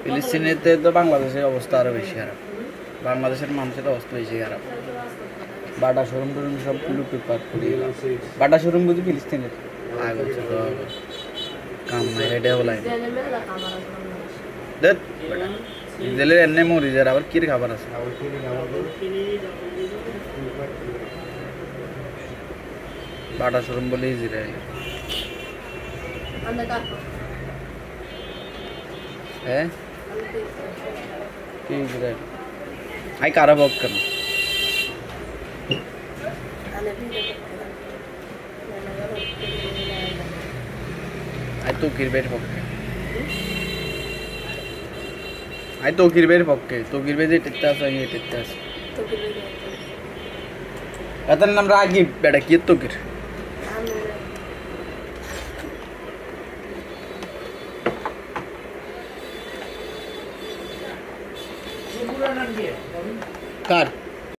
ফিলিস্তিনিতে তো বাংলাদেশের অবস্থা আরো বেশি খারাপ। বাংলাদেশের মানুষের অবস্থা বেশি খারাপ। বাটা শোরুম টরুম সব লুটপাট করে বাটা শোরুম বুঝি ফিলিস্তিনের আগে কাম নাই এটা বলাই দেখ ইসরায়েলের এনে মরি যার আবার কির খাবার আছে বাটা শোরুম বলে ইসরায়েল হ্যাঁ কি ইসরায়েল আই কারা বক কেন আই তো কিরবের পক্ষে আই তো কিরবের পক্ষে তো কিরবে যে টেটতে আছে আমি টেটতে আছে এতার নাম রাগিব বেটা কি তো কির কার